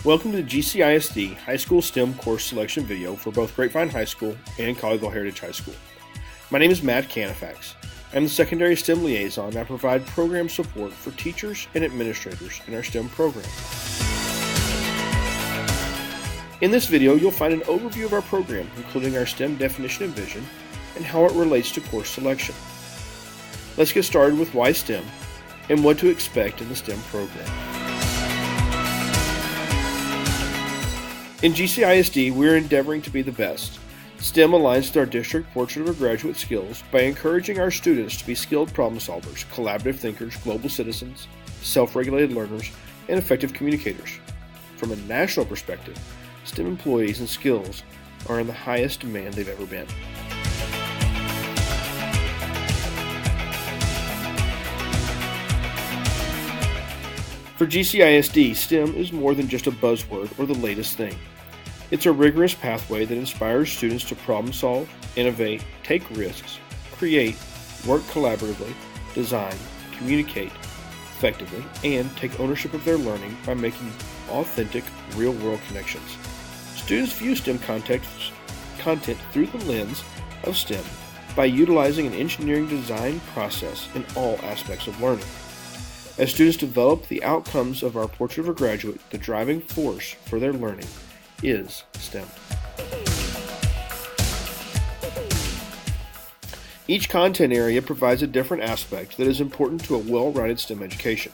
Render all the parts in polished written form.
Welcome to the GCISD High School STEM course selection video for both Grapevine High School and Colleyville Heritage High School. My name is Matt Canifax. I'm the Secondary STEM Liaison and I provide program support for teachers and administrators in our STEM program. In this video, you'll find an overview of our program, including our STEM definition and vision, and how it relates to course selection. Let's get started with why STEM and what to expect in the STEM program. In GCISD, we're endeavoring to be the best. STEM aligns with our district portrait of a graduate skills by encouraging our students to be skilled problem solvers, collaborative thinkers, global citizens, self-regulated learners, and effective communicators. From a national perspective, STEM employees and skills are in the highest demand they've ever been. For GCISD, STEM is more than just a buzzword or the latest thing. It's a rigorous pathway that inspires students to problem solve, innovate, take risks, create, work collaboratively, design, communicate effectively, and take ownership of their learning by making authentic, real-world connections. Students view STEM content through the lens of STEM by utilizing an engineering design process in all aspects of learning. As students develop the outcomes of our portrait of a graduate, the driving force for their learning is STEM. Each content area provides a different aspect that is important to a well-rounded STEM education.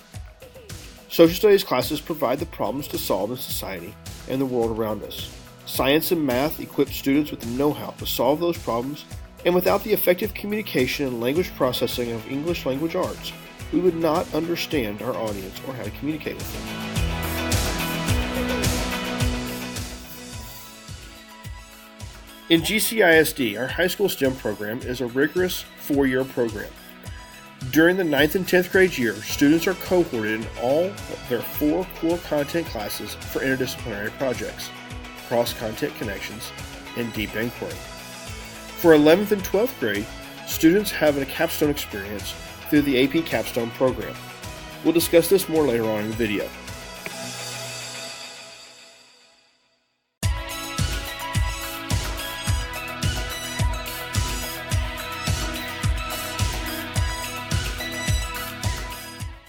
Social studies classes provide the problems to solve in society and the world around us. Science and math equip students with the know-how to solve those problems, and without the effective communication and language processing of English language arts, we would not understand our audience or how to communicate with them. In GCISD, our high school STEM program is a rigorous 4-year program. During the 9th and 10th grade year, students are cohorted in all of their 4 core content classes for interdisciplinary projects, cross-content connections, and deep inquiry. For 11th and 12th grade, students have a capstone experience through the AP Capstone program. We'll discuss this more later on in the video.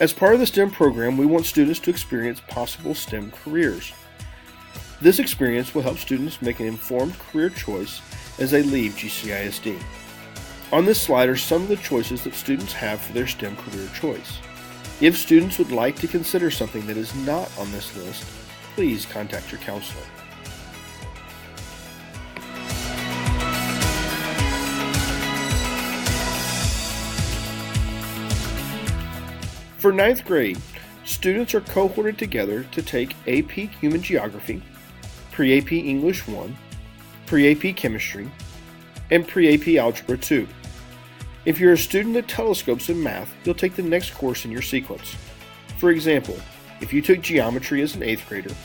As part of the STEM program, we want students to experience possible STEM careers. This experience will help students make an informed career choice as they leave GCISD. On this slide are some of the choices that students have for their STEM career choice. If students would like to consider something that is not on this list, please contact your counselor. For 9th grade, students are cohorted together to take AP Human Geography, Pre-AP English 1, Pre-AP Chemistry, and Pre-AP Algebra 2. If you're a student that telescopes in math, you'll take the next course in your sequence. For example, if you took geometry as an 8th grader,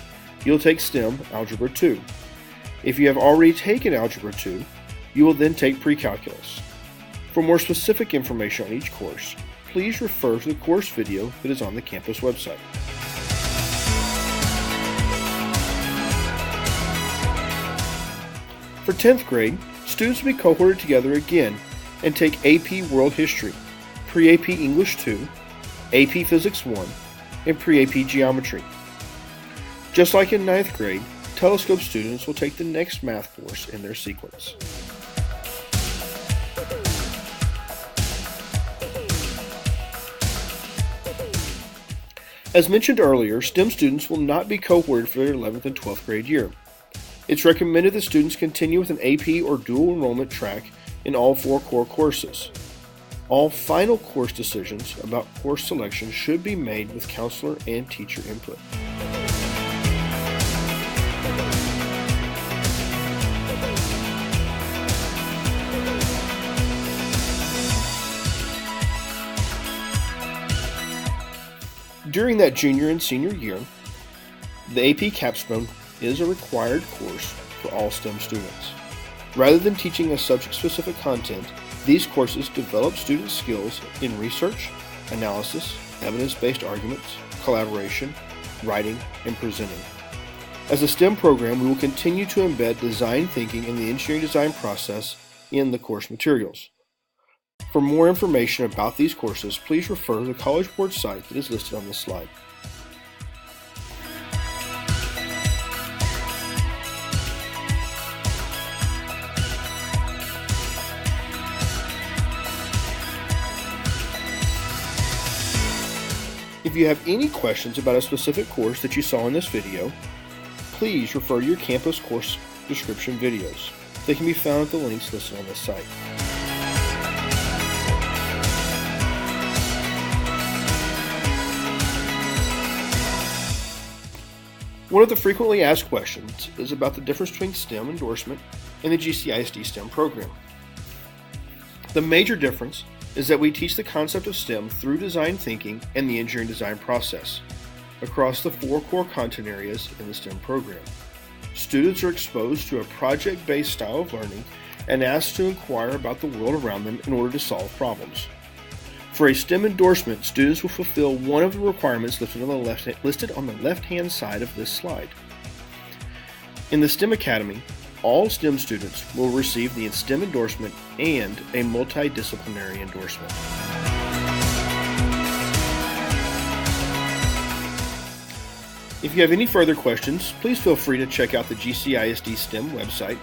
you'll take STEM Algebra 2. If you have already taken Algebra 2, you will then take Pre-Calculus. For more specific information on each course, please refer to the course video that is on the campus website. For 10th grade, students will be cohorted together again and take AP World History, Pre-AP English 2, AP Physics 1, and Pre-AP Geometry. Just like in 9th grade, Telescope students will take the next math course in their sequence. As mentioned earlier, STEM students will not be cohorted for their 11th and 12th grade year. It's recommended that students continue with an AP or dual enrollment track in all 4 core courses. All final course decisions about course selection should be made with counselor and teacher input. During that junior and senior year, the AP Capstone is a required course for all STEM students. Rather than teaching a subject-specific content, these courses develop student skills in research, analysis, evidence-based arguments, collaboration, writing, and presenting. As a STEM program, we will continue to embed design thinking and the engineering design process in the course materials. For more information about these courses, please refer to the College Board site that is listed on this slide. If you have any questions about a specific course that you saw in this video, please refer to your campus course description videos. They can be found at the links listed on this site. One of the frequently asked questions is about the difference between STEM endorsement and the GCISD STEM program. The major difference is that we teach the concept of STEM through design thinking and the engineering design process across the 4 core content areas in the STEM program. Students are exposed to a project-based style of learning and asked to inquire about the world around them in order to solve problems. For a STEM endorsement, students will fulfill one of the requirements listed on the left-hand side of this slide. In the STEM Academy, all STEM students will receive the STEM endorsement and a multidisciplinary endorsement. If you have any further questions, please feel free to check out the GCISD STEM website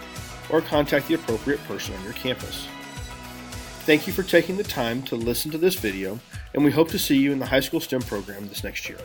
or contact the appropriate person on your campus. Thank you for taking the time to listen to this video, and we hope to see you in the high school STEM program this next year.